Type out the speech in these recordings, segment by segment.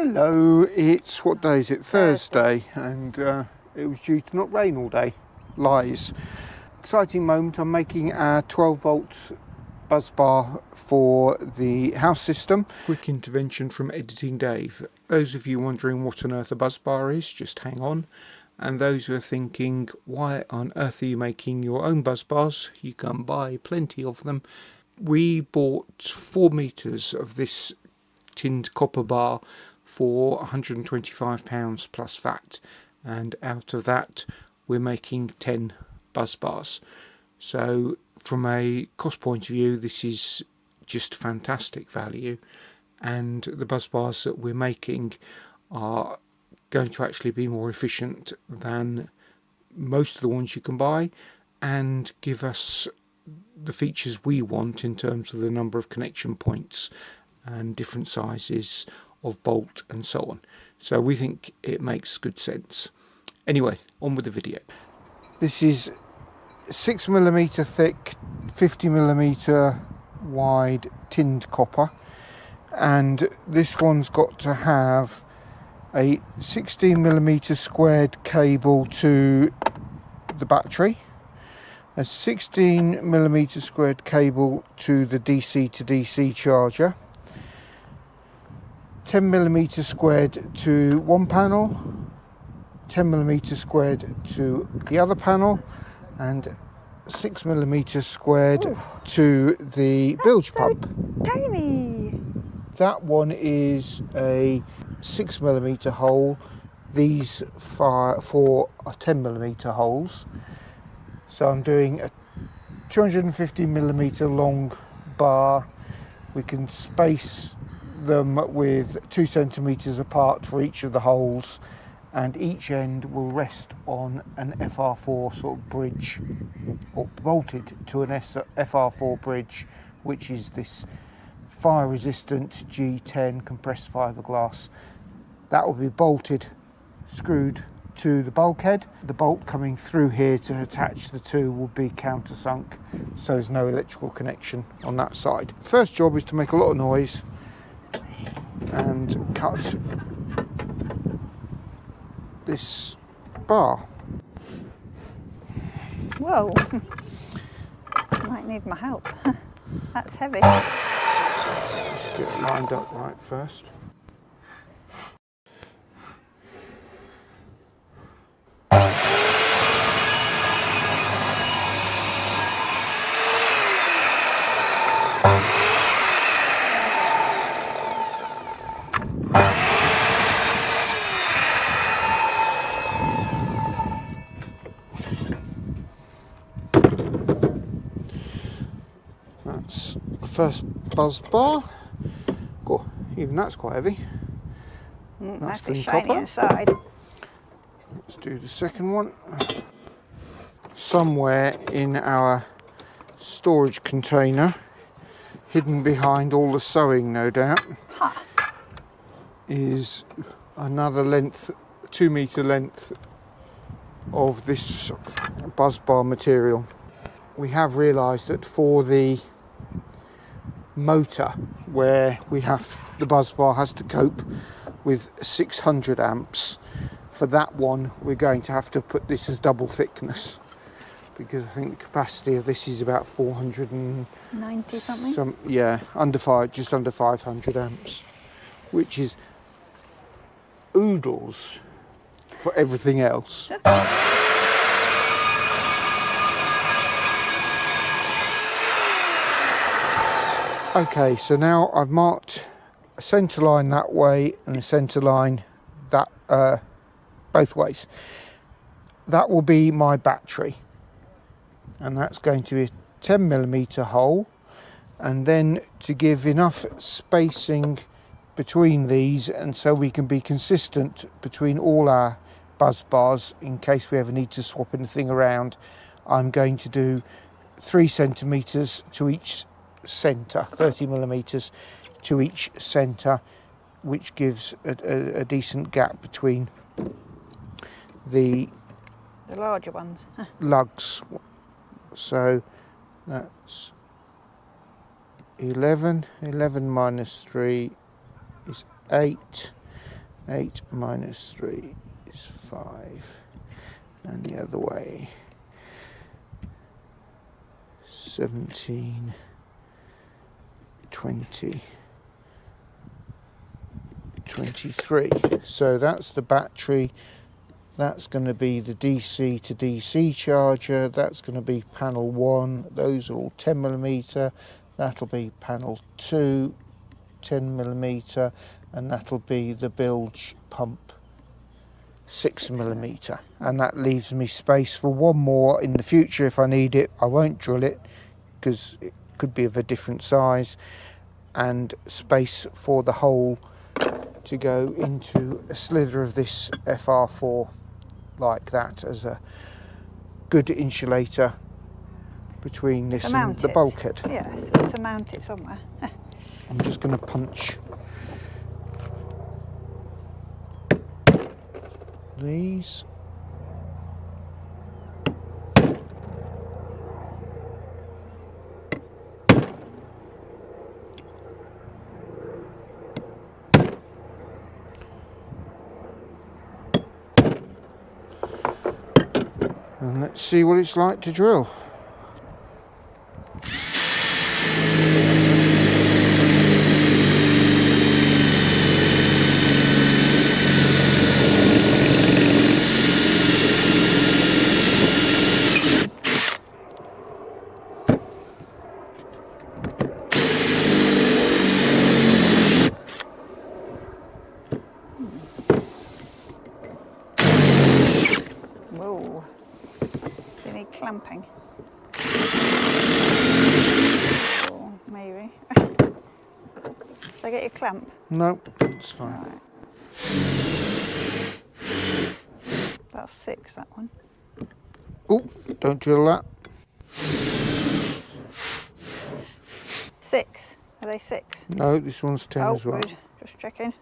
Hello, it's, what day is it? Thursday, and it was due to not rain all day. Lies. Exciting moment, I'm making a 12 volt buzz bar for the house system. Quick intervention from Editing Dave. Those of you wondering what on earth a buzz bar is, just hang on. And those who are thinking, why on earth are you making your own buzz bars? You can buy plenty of them. We bought 4 meters of this tinned copper bar for £125 plus VAT, and out of that we're making 10 buzz bars. So from a cost point of view, this is just fantastic value, and the buzz bars that we're making are going to actually be more efficient than most of the ones you can buy and give us the features we want in terms of the number of connection points and different sizes of bolt and so on. So we think it makes good sense. Anyway, on with the video. This is 6mm thick, 50mm wide tinned copper, and this one's got to have a 16mm squared cable to the battery, a 16mm squared cable to the DC to DC charger, 10mm squared to one panel, 10mm squared to the other panel, and 6mm squared to the bilge pump. Tiny. That one is a 6mm hole. These 4 are 10mm holes. So I'm doing a 250mm long bar. We can space them with 2 centimetres apart for each of the holes, and each end will rest on an FR4 sort of bridge, or bolted to an FR4 bridge, which is this fire resistant G10 compressed fiberglass. That will be bolted, screwed to the bulkhead. The bolt coming through here to attach the two will be countersunk, so there's no electrical connection on that side. First job is to make a lot of noise and cut this bar. Whoa. Might need my help. That's heavy. Let's get it lined up right first. That's the first buzz bar. Oh, even that's quite heavy. That's clean shiny copper. inside. Let's do the second one. Somewhere in our storage container, hidden behind all the sewing no doubt, is another length, 2 metre length of this buzz bar material. We have realised that for the motor, where we have the buzz bar has to cope with 600 amps, for that one we're going to have to put this as double thickness, because I think the capacity of this is about 490 something. Yeah, just under 500 amps, which is oodles for everything else. Okay, so now I've marked a centre line that way and a centre line that both ways. That will be my battery, and that's going to be a 10mm hole, and then to give enough spacing between these and so we can be consistent between all our buzz bars in case we ever need to swap anything around, I'm going to do 3 centimetres to each centre, 30mm to each centre, which gives a decent gap between the larger ones. lugs. So that's 11 minus 3 is 8, 8 minus 3 is 5. And the other way. 17, 20, 23. So that's the battery. That's going to be the DC to DC charger. That's going to be panel 1. Those are all 10mm. That'll be panel 2, 10mm. And that'll be the bilge pump, 6mm. And that leaves me space for one more in the future if I need it. I won't drill it because it could be of a different size. And space for the hole to go into a slither of this FR4 like that, as a good insulator between this and the bulkhead. Yeah, to mount it somewhere. I'm just going to punch these. And let's see what it's like to drill. Whoa. Do you need clamping? Or maybe. Did I get your clamp? No, it's fine. Right. That's 6, that one. Oh, don't drill that. 6. Are they 6? No, this one's 10 as well. Good. Just checking.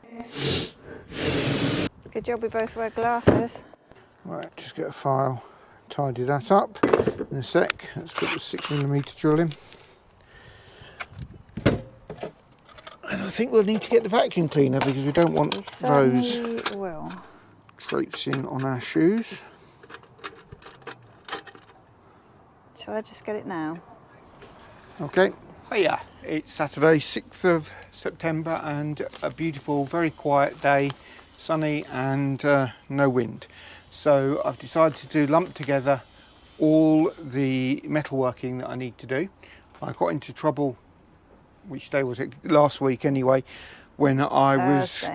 Good job we both wear glasses. Right, just get a file, tidy that up in a sec. Let's put the 6mm drill in. And I think we'll need to get the vacuum cleaner because we don't want those traipsing on our shoes. Shall I just get it now? Okay. Oh yeah, it's Saturday, 6th of September, and a beautiful, very quiet day, sunny and no wind. So I've decided to lump together all the metalworking that I need to do. I got into trouble, which day was it? Last week anyway, when I was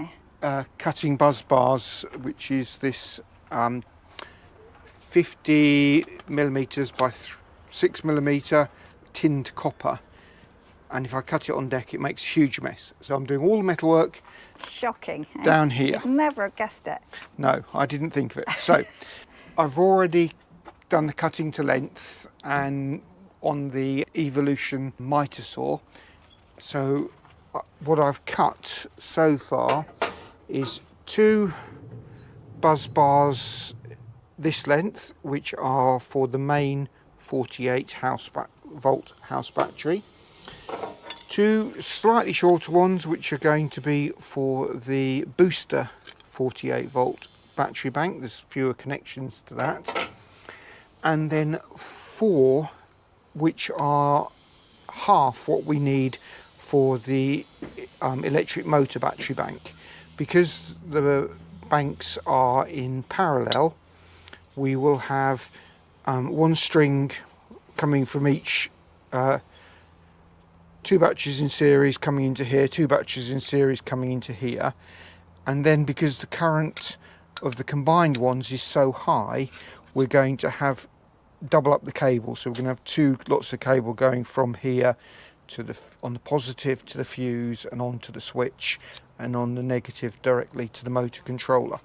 cutting Busbars, which is this 50mm by 6mm tinned copper. And if I cut it on deck, it makes a huge mess. So I'm doing all the metalwork. Shocking. Down here. You'd never have guessed it. No, I didn't think of it. So I've already done the cutting to length and on the Evolution miter saw. So what I've cut so far is 2 Busbars this length, which are for the main 48 volt house battery. 2 slightly shorter ones, which are going to be for the booster 48 volt battery bank. There's fewer connections to that. And then 4, which are half what we need for the electric motor battery bank. Because the banks are in parallel, we will have 1 string coming from each 2 batteries in series coming into here, 2 batteries in series coming into here. And then because the current of the combined ones is so high, we're going to have double up the cable. So we're going to have 2 lots of cable going from here to on the positive to the fuse and on to the switch, and on the negative directly to the motor controller.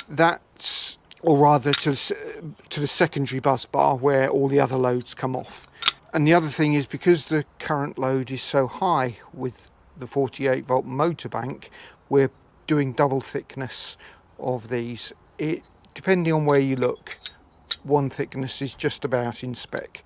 That's, or rather to the secondary bus bar where all the other loads come off. And the other thing is, because the current load is so high with the 48 volt motor bank, we're doing double thickness of these. Depending on where you look, 1 thickness is just about in spec.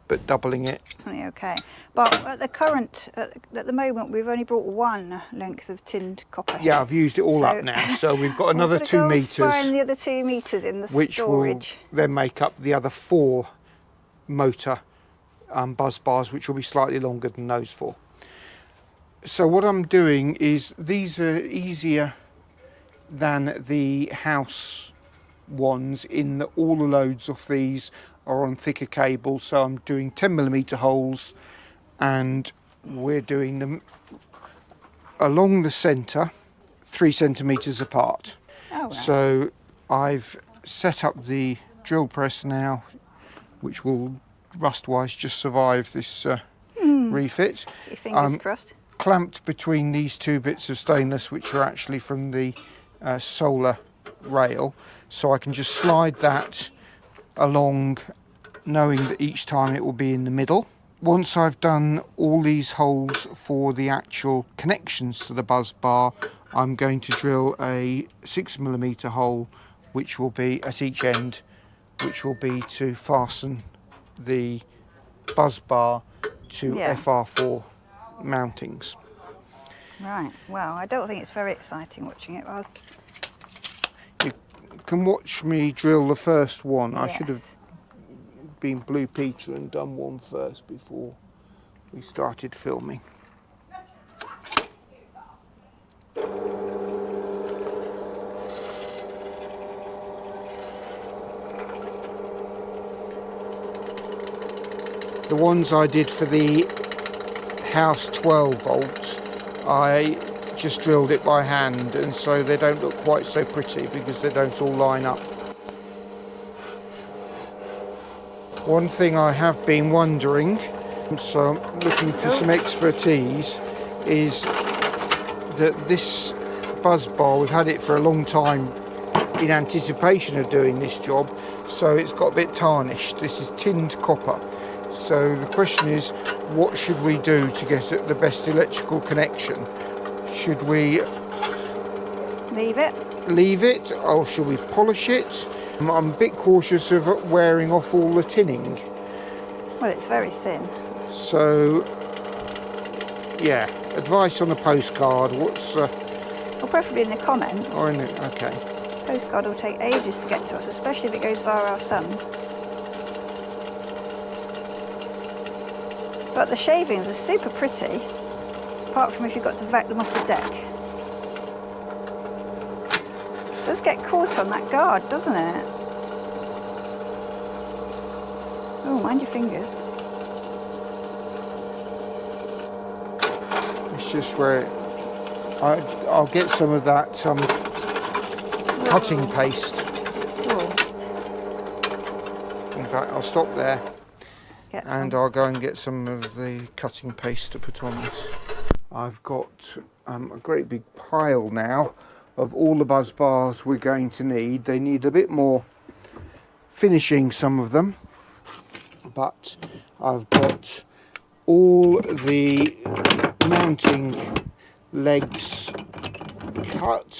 but doubling it. Definitely okay. But at the moment, we've only brought one length of tinned copper. Yeah, I've used it all up now, so we've got another 2 meters. Find the other 2 meters in the which storage. will then make up the other 4 motor buzz bars, which will be slightly longer than those 4. So what I'm doing is, these are easier than the house ones in that all the loads of these are on thicker cables. So I'm doing 10mm holes, and we're doing them along the centre 3 centimetres apart. Oh, right. So I've set up the drill press now, which will rust-wise just survive this refit. Your fingers crossed. Clamped between these 2 bits of stainless, which are actually from the solar rail, so I can just slide that along, knowing that each time it will be in the middle. Once I've done all these holes for the actual connections to the buzz bar, I'm going to drill a 6mm hole, which will be at each end, which will be to fasten the buzz bar to FR4 mountings. Right, well, I don't think it's very exciting watching it. You can watch me drill the first one. Yes. I should have been Blue Peter and done one first before we started filming. The ones I did for the house 12 volts, I just drilled it by hand, and so they don't look quite so pretty because they don't all line up. One thing I have been wondering, so I'm looking for some expertise, is that this buzz bar, we've had it for a long time in anticipation of doing this job, so it's got a bit tarnished. This is tinned copper. So the question is, what should we do to get the best electrical connection? Should we leave it, or should we polish it? I'm a bit cautious of wearing off all the tinning. Well, it's very thin. So, yeah, advice on a postcard. What's Well, preferably in the comments. or in it? Okay. Postcard will take ages to get to us, especially if it goes via our son. But the shavings are super pretty, apart from if you've got to vac them off the deck. It does get caught on that guard, doesn't it? Oh, mind your fingers. It's just where I'll get some of that cutting paste. Oh. In fact, I'll stop there. And I'll go and get some of the cutting paste to put on this. I've got a great big pile now of all the buzz bars we're going to need. They need a bit more finishing, some of them, but I've got all the mounting legs cut,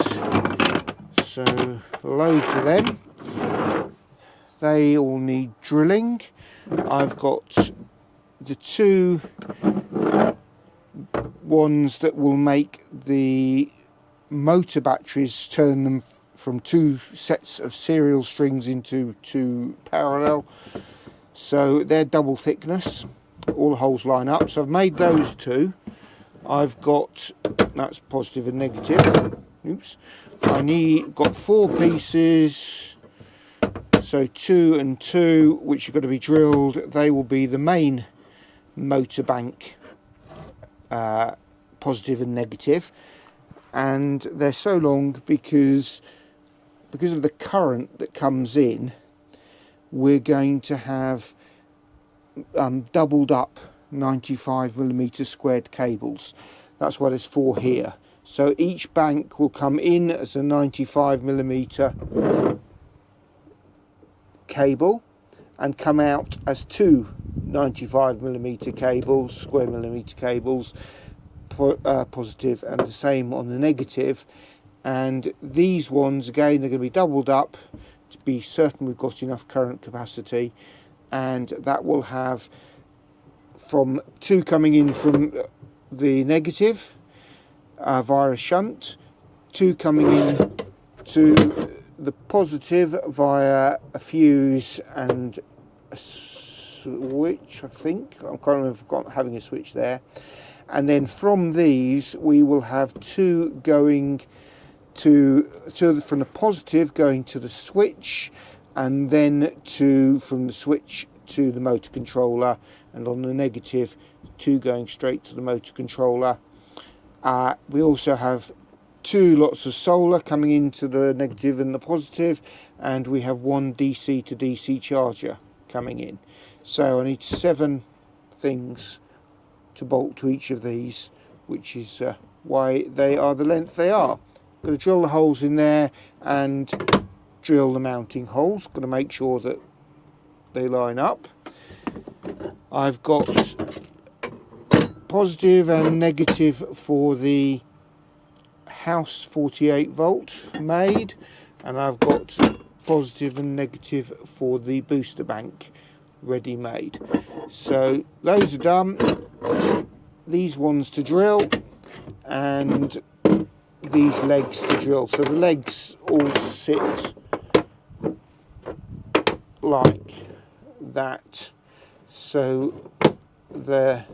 so loads of them. They all need drilling. I've got the 2 ones that will make the motor batteries, turn them from 2 sets of serial strings into 2 parallel. So they're double thickness. All the holes line up. So I've made those 2. I've got, that's positive and negative. Oops. Got 4 pieces. So 2 and 2, which are going to be drilled. They will be the main motor bank, positive and negative, and they're so long because of the current that comes in. We're going to have doubled up 95mm squared cables. That's why there's 4 here. So each bank will come in as a 95mm cable and come out as 2 95mm cables, square millimeter cables, positive, and the same on the negative. And these ones, again, they're going to be doubled up to be certain we've got enough current capacity, and that will have from 2 coming in from the negative via a shunt, 2 coming in to the positive via a fuse and a switch, I think. I can't remember if I've got having a switch there. And then from these we will have 2 going to from the positive going to the switch, and then 2 from the switch to the motor controller, and on the negative 2 going straight to the motor controller. We also have 2 lots of solar coming into the negative and the positive, and we have 1 DC to DC charger coming in. So I need 7 things to bolt to each of these, which is why they are the length they are. Got to drill the holes in there and drill the mounting holes. Got to make sure that they line up. I've got positive and negative for the house 48 volt made, and I've got positive and negative for the booster bank ready made. So those are done. These ones to drill and these legs to drill. So the legs all sit like that, so the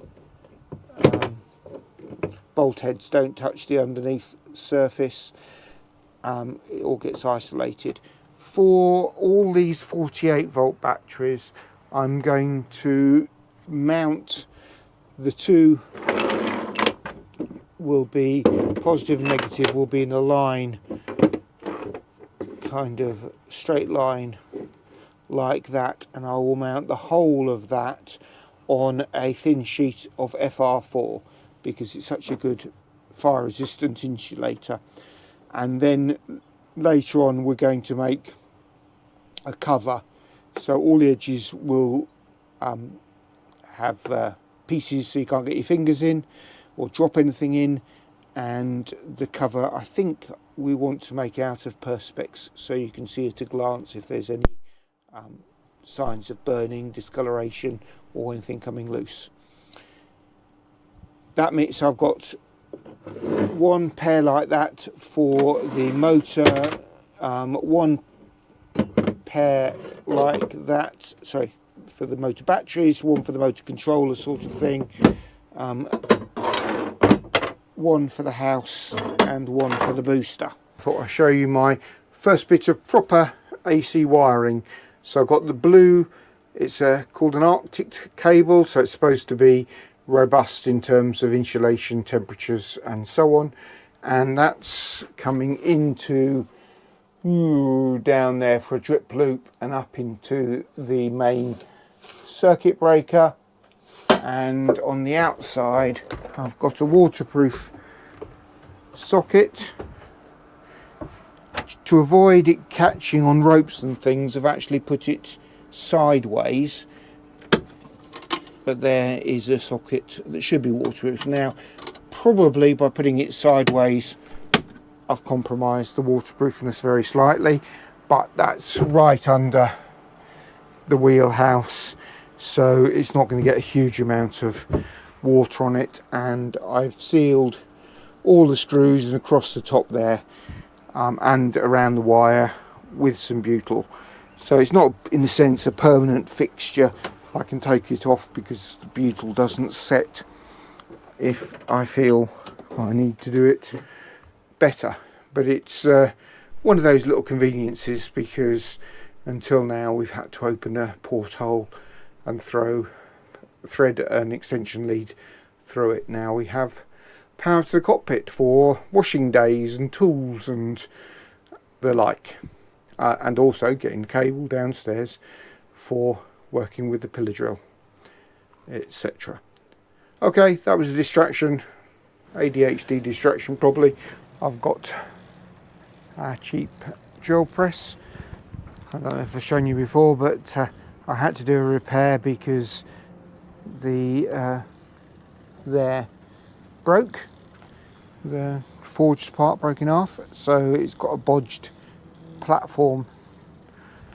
bolt heads don't touch the underneath surface. It all gets isolated. For all these 48 volt batteries, I'm going to mount the 2 will be positive and negative will be in a line, kind of straight line like that, and I will mount the whole of that on a thin sheet of FR4 because it's such a good fire resistant insulator. And then later on we're going to make a cover, so all the edges will have pieces so you can't get your fingers in or drop anything in, and the cover I think we want to make out of perspex so you can see at a glance if there's any signs of burning, discoloration or anything coming loose. That means I've got 1 pair like that for the motor, 1 pair like that, sorry, for the motor batteries, 1 for the motor controller sort of thing, 1 for the house and 1 for the booster. Thought I'd show you my first bit of proper AC wiring. So I've got the blue, it's called an Arctic cable, so it's supposed to be robust in terms of insulation, temperatures and so on, and that's coming into down there for a drip loop and up into the main circuit breaker. And on the outside I've got a waterproof socket. To avoid it catching on ropes and things, I've actually put it sideways, but there is a socket that should be waterproof. Now probably by putting it sideways I've compromised the waterproofness very slightly, but that's right under the wheelhouse, so it's not going to get a huge amount of water on it. And I've sealed all the screws and across the top there and around the wire with some butyl, so it's not in a sense a permanent fixture. I can take it off because the butyl doesn't set if I feel I need to do it better, but it's one of those little conveniences because until now we've had to open a porthole and thread an extension lead through it. Now we have power to the cockpit for washing days and tools and the like, and also getting the cable downstairs for working with the pillar drill, etc. Okay, that was a distraction, ADHD distraction probably. I've got a cheap drill press. I don't know if I've shown you before, but I had to do a repair because the there broke. The forged part broke in half, so it's got a bodged platform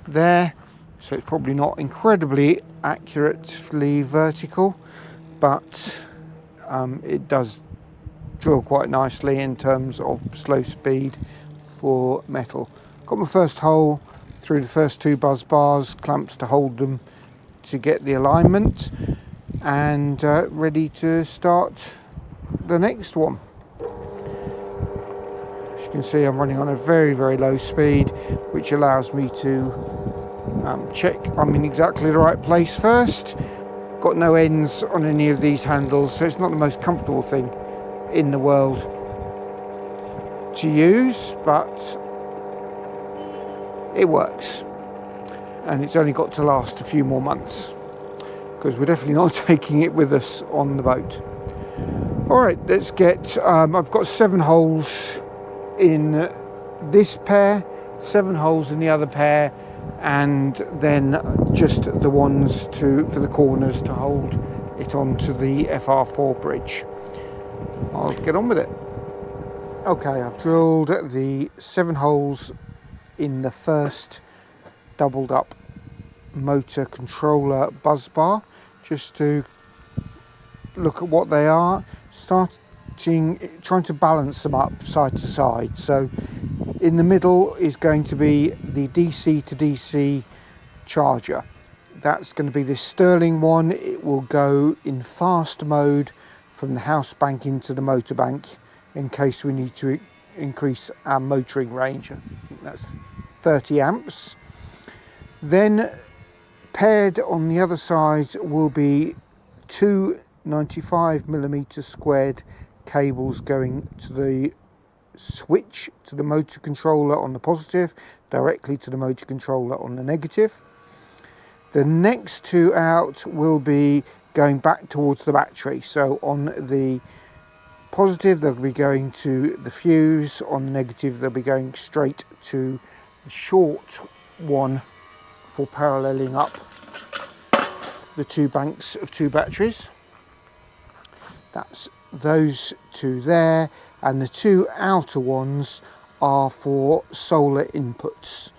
there, so it's probably not incredibly accurately vertical, but it does drill quite nicely in terms of slow speed for metal. Got my first hole through the first 2 buzz bars, clamps to hold them to get the alignment, and ready to start the next one. As you can see, I'm running on a very low speed, which allows me to check I'm in exactly the right place first. Got no ends on any of these handles, so it's not the most comfortable thing in the world to use, but it works, and it's only got to last a few more months, because we're definitely not taking it with us on the boat. Alright, let's get, I've got 7 holes in this pair, 7 holes in the other pair, and then just the ones for the corners to hold it onto the FR4 bridge. I'll get on with it. Okay, I've drilled the 7 holes in the first doubled up motor controller buzz bar, just to look at what they are, trying to balance them up side to side. So in the middle is going to be the DC to DC charger. That's going to be this Sterling one. It will go in fast mode from the house bank into the motor bank in case we need to increase our motoring range. I think that's 30 amps. Then paired on the other side will be 2 95mm squared cables going to the switch to the motor controller on the positive, directly to the motor controller on the negative. The next 2 out will be going back towards the battery. So on the positive they'll be going to the fuse, on the negative they'll be going straight to the short one for paralleling up the 2 banks of 2 batteries. That's those 2 there, and the 2 outer ones are for solar inputs.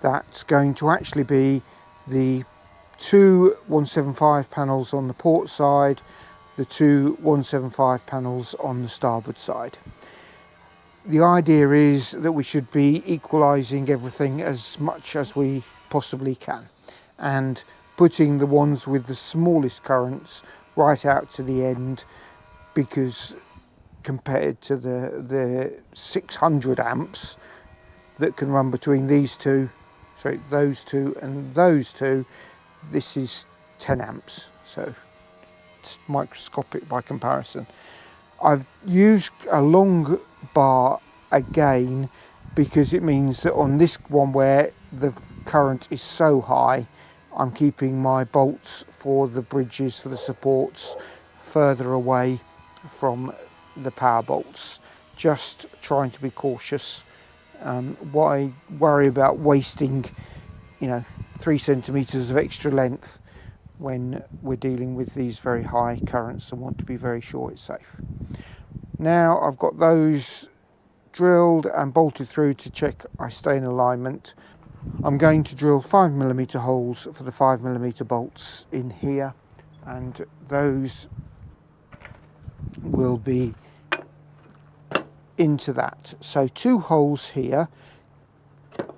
That's going to actually be the 2 175 panels on the port side, the 2 175 panels on the starboard side. The idea is that we should be equalising everything as much as we possibly can, and putting the ones with the smallest currents right out to the end, because compared to the 600 amps that can run between these 2, so those 2 and those 2, this is 10 amps, so it's microscopic by comparison. I've used a long bar again because it means that on this one where the current is so high, I'm keeping my bolts for the bridges, for the supports, further away from the power bolts, just trying to be cautious. Why worry about wasting 3 centimeters of extra length when we're dealing with these very high currents and want to be very sure it's safe. Now I've got those drilled and bolted through to check I stay in alignment. I'm going to drill 5mm holes for the 5mm bolts in here, and those will be into that. So 2 holes here.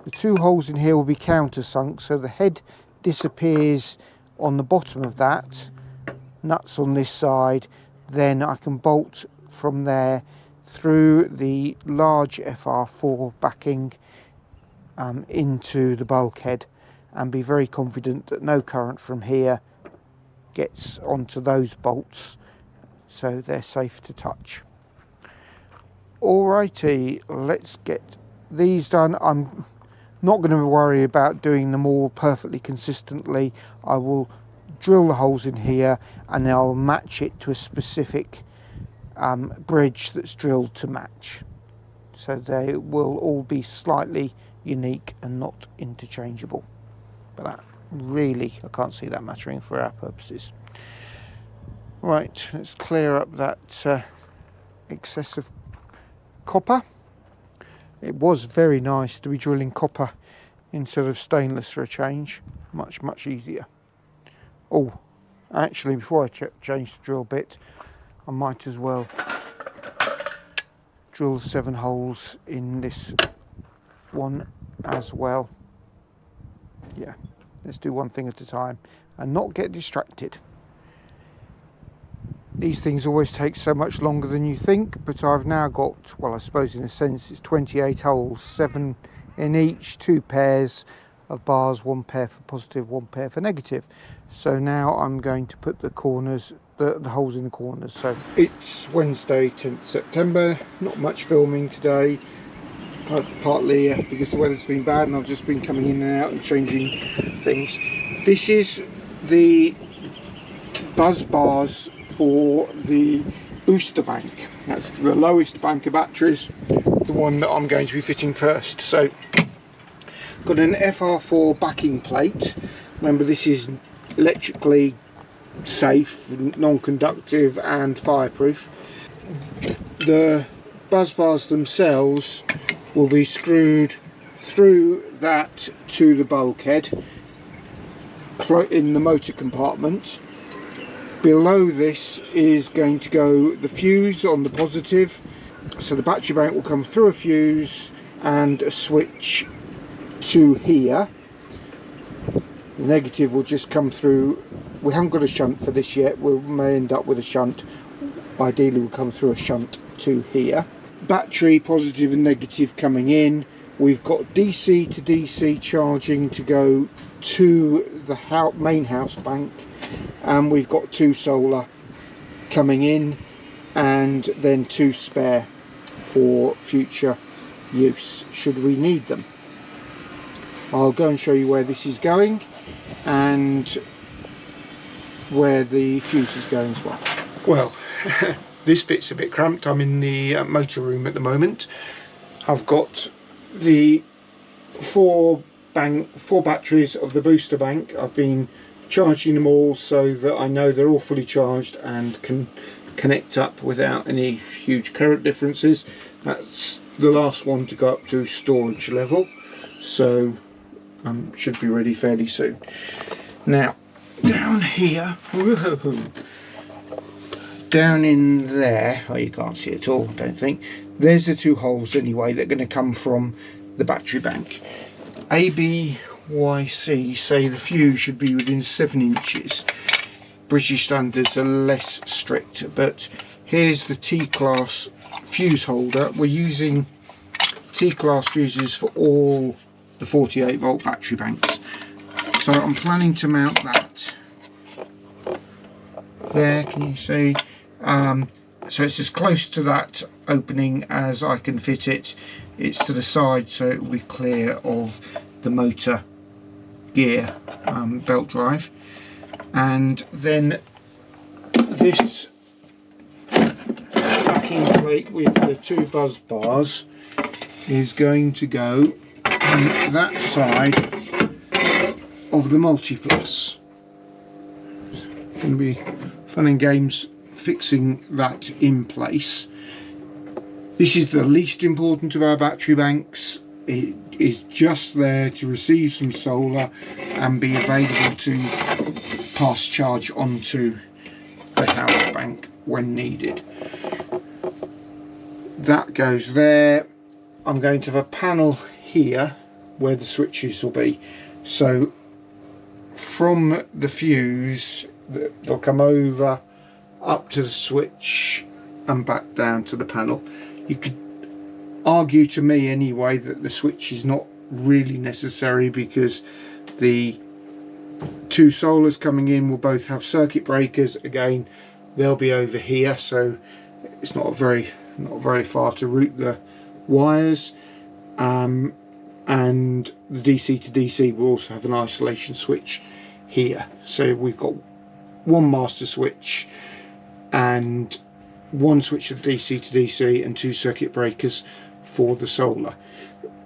The 2 holes in here will be countersunk, so the head disappears on the bottom of that, nuts on this side, then I can bolt from there through the large FR4 backing into the bulkhead, and be very confident that no current from here gets onto those bolts, so they're safe to touch. Alrighty, let's get these done. I'm not going to worry about doing them all perfectly consistently. I will drill the holes in here and then I'll match it to a specific bridge that's drilled to match, so they will all be slightly unique and not interchangeable. But that really, I can't see that mattering for our purposes. Right, let's clear up that excessive copper. It was very nice to be drilling copper instead of stainless for a change. Much easier. Oh, Actually, before I change the drill bit, I might as well drill 7 holes in this one as well. Yeah, let's do one thing at a time and not get distracted. These things always take so much longer than you think, but I've now got, well, I suppose in a sense it's 28 holes, 7 in each, 2 pairs of bars, 1 pair for positive, 1 pair for negative. So now I'm going to put the corners, the holes in the corners. So it's Wednesday, 10th September, not much filming today, partly because the weather's been bad and I've just been coming in and out and changing things. This is the Busbars for the booster bank. That's the lowest bank of batteries, the one that I'm going to be fitting first. So got an FR4 backing plate. Remember, this is electrically safe, non-conductive and fireproof. The Busbars themselves will be screwed through that to the bulkhead in the motor compartment. Below this is going to go the fuse on the positive, so the battery bank will come through a fuse and a switch to here. The negative will just come through. We haven't got a shunt for this yet, we may end up with a shunt. Ideally we'll come through a shunt to here. Battery positive and negative coming in. We've got DC to DC charging to go to the main house bank, and we've got 2 solar coming in and then 2 spare for future use should we need them. I'll go and show you where this is going and where the fuse is going as well. Well, this bit's a bit cramped. I'm in the motor room at the moment. I've got the 4 batteries of the booster bank. I've been charging them all so that I know they're all fully charged and can connect up without any huge current differences. That's the last one to go up to storage level, so should be ready fairly soon. Now down here, down in there, oh, you can't see it at all, I don't think. There's the 2 holes anyway that are going to come from the battery bank. ABYC say the fuse should be within 7 inches. British standards are less strict, but here's the T-class fuse holder. We're using T-class fuses for all the 48 volt battery banks. So I'm planning to mount that there, can you see? So it's as close to that opening as I can fit it. It's to the side so it will be clear of the motor gear belt drive. And then this backing plate with the 2 Busbars is going to go on that side of the multi-plus. It's going to be fun and games fixing that in place. This is the least important of our battery banks. It is just there to receive some solar and be available to pass charge onto the house bank when needed. That goes there. I'm going to have a panel here where the switches will be. So from the fuse, they'll come over up to the switch and back down to the panel. You could argue to me anyway that the switch is not really necessary because the 2 solars coming in will both have circuit breakers. Again, they'll be over here, so it's not very far to route the wires, and the DC to DC will also have an isolation switch here. So we've got 1 master switch and 1 switch of DC to DC and 2 circuit breakers for the solar.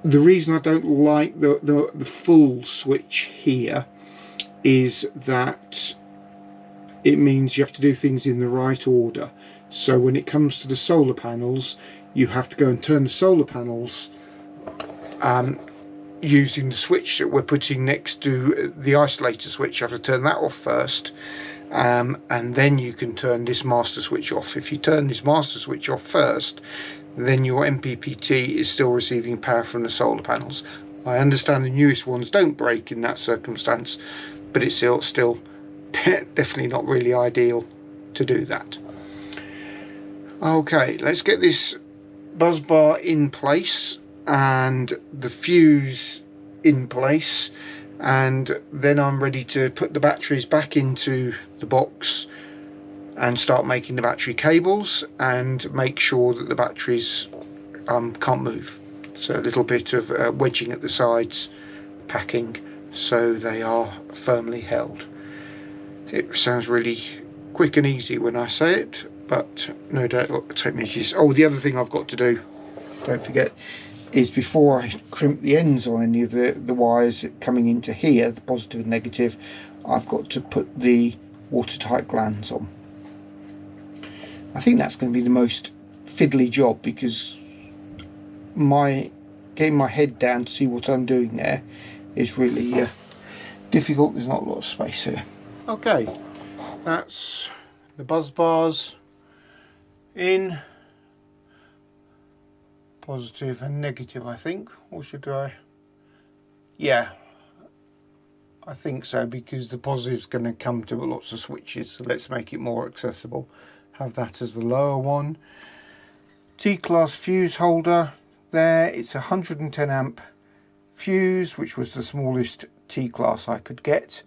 The reason I don't like the full switch here is that it means you have to do things in the right order. So when it comes to the solar panels, you have to go and turn the solar panels using the switch that we're putting next to the isolator switch. You have to turn that off first, and then you can turn this master switch off. If you turn this master switch off first, then your MPPT is still receiving power from the solar panels. I understand the newest ones don't break in that circumstance, but it's still definitely not really ideal to do that. Okay, let's get this buzz bar in place and the fuse in place, and then I'm ready to put the batteries back into the box and start making the battery cables and make sure that the batteries can't move. So a little bit of wedging at the sides, packing so they are firmly held. It sounds really quick and easy when I say it, but no doubt it'll take me ages. Oh, the other thing I've got to do, don't forget, is before I crimp the ends on any of the wires coming into here, the positive and negative, I've got to put the watertight glands on. I think that's going to be the most fiddly job, because getting my head down to see what I'm doing there is really difficult. There's not a lot of space here. Okay, that's the buzz bars in, positive and negative, I think. Or should I? Yeah, I think so, because the positive's going to come to lots of switches, so let's make it more accessible. Have that as the lower one. T-class fuse holder there. It's a 110 amp fuse, which was the smallest T-class I could get.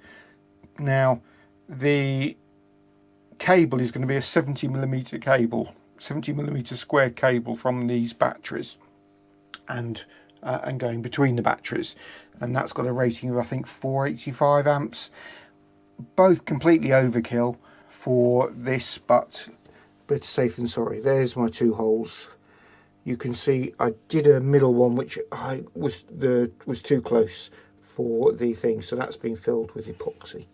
Now the cable is going to be a 70mm cable, 70mm square cable from these batteries, and going between the batteries, and that's got a rating of I think 485 amps. Both completely overkill for this, but better safe than sorry. There's my two holes. You can see I did a middle one which was too close for the thing, so that's been filled with epoxy.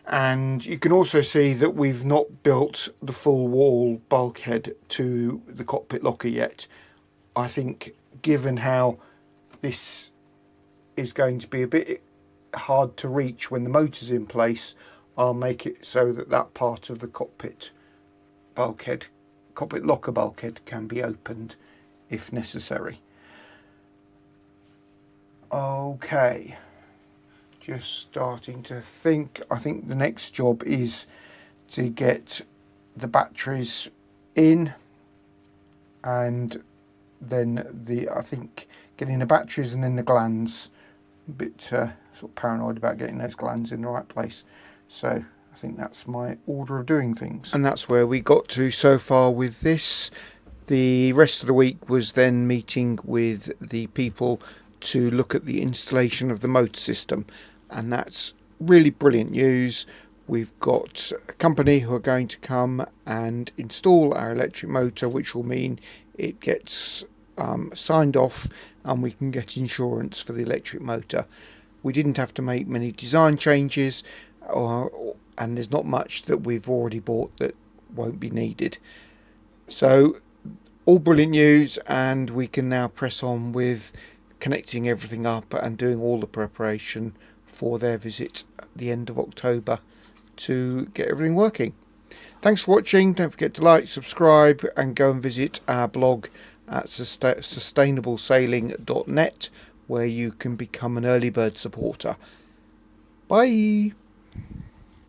And you can also see that we've not built the full wall bulkhead to the cockpit locker yet. I think, given how this is going to be a bit hard to reach when the motor's in place, I'll make it so that that part of the cockpit locker bulkhead can be opened if necessary. Okay, just starting to think. I think the next job is to get the batteries in, and then I think getting the batteries and then the glands. A bit sort of paranoid about getting those glands in the right place, so I think that's my order of doing things. And that's where we got to so far with this. The rest of the week was then meeting with the people to look at the installation of the motor system, and that's really brilliant news. We've got a company who are going to come and install our electric motor, which will mean it gets signed off and we can get insurance for the electric motor. We didn't have to make many design changes, and there's not much that we've already bought that won't be needed. So all brilliant news, and we can now press on with connecting everything up and doing all the preparation for their visit at the end of October to get everything working. Thanks for watching. Don't forget to like, subscribe, and go and visit our blog at sustainablesailing.net, where you can become an early bird supporter. Bye.